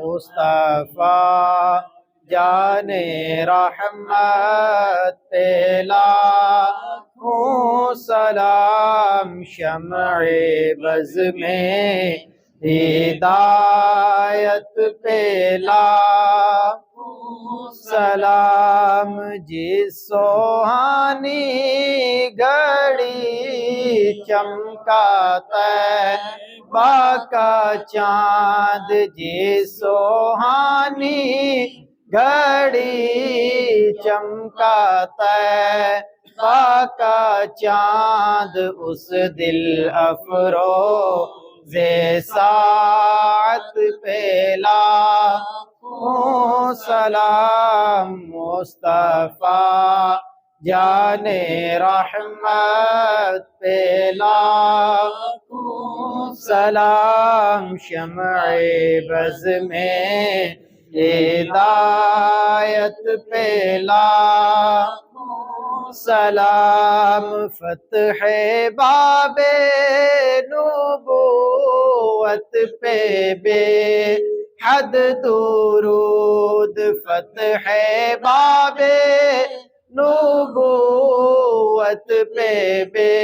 مصطفیٰ جان رحمت پہ لاکھوں سلام، شمع بز میں ہدایت پہ لاکھوں سلام، جس سوہانی گھڑی چمکا طیبہ کا چاند، جس سوہانی گھڑی چمکا طیبہ کا چاند، اس دل افروز ساعت پہ لاکھوں سلام، مصطفیٰ جان رحمت پہ لاکھوں سلام، شمع بز میں ہدایت پہ لاکھوں سلام، فتح باب نبوت پہ بے حد درود، فتح باب نبوت پہ بے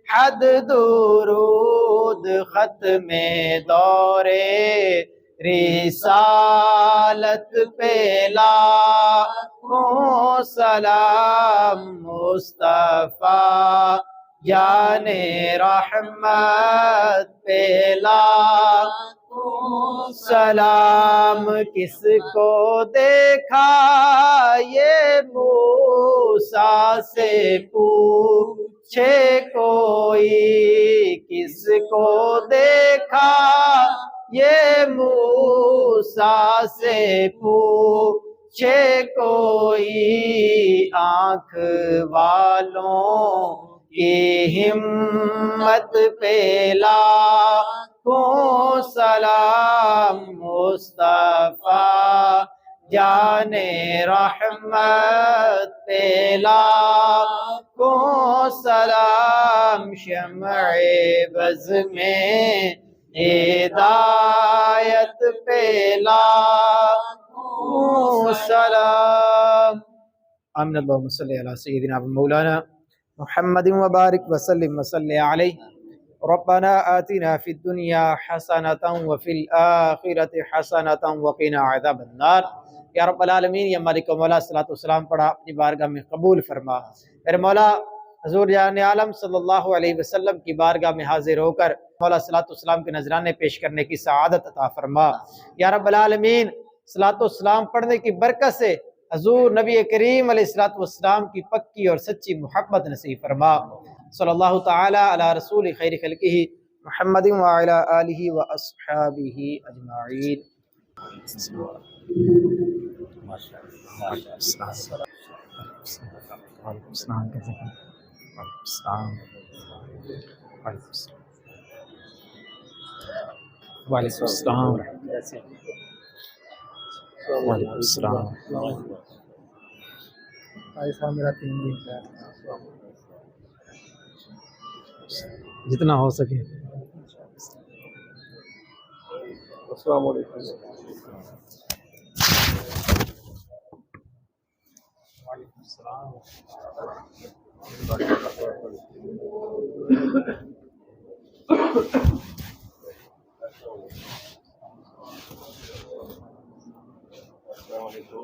حد درود، ختم دور رسالت پہ لاکھوں سلام، مصطفیٰ جان رحمت پہ لاکھوں سلام، کس کو دیکھا یہ موسیٰ سے پوچھے کوئی، کس کو دیکھا یہ موسیٰ سے پوچھے کوئی، آنکھ والوں کی ہمت پہ لاکھوں سلام، مصطفیٰ جان رحمت پہ لاکھوں سلام، شمع بز میں ہدایت پہ لاکھوں سلام۔ آمین۔ اللہم صلی علی سیدنا مولانا محمد وبارک وسلم وصلی علیہ۔ ربنا آتنا فی الدنیا حسنۃ وفی الآخرۃ حسنۃ وقنا عذاب النار۔ یا رب العالمین، یا مالک و مولا، صلاۃ والسلام پڑھا اپنی بارگاہ میں قبول فرما۔ میرے مولا حضور جان عالم صلی اللہ علیہ وسلم کی بارگاہ میں حاضر ہو کر مولا صلاۃ والسلام کے نذرانے پیش کرنے کی سعادت عطا فرما۔ یا رب العالمین، صلاۃ والسلام پڑھنے کی برکت سے حضور نبی کریم علیہ الصلوۃ والسلام کی پکی اور سچی محبت نصیب فرما۔ صلی اللہ تعالی علی رسول خیر خلقہ محمد وعلی آلہ واصحابہ اجمعین۔ وعلیکم السلام۔ وعلیکم السلام۔ ایسا میرا 3 دن کا جتنا ہو سکے۔ السلام علیکم۔ وعلیکم السلام۔ السلام علیکم۔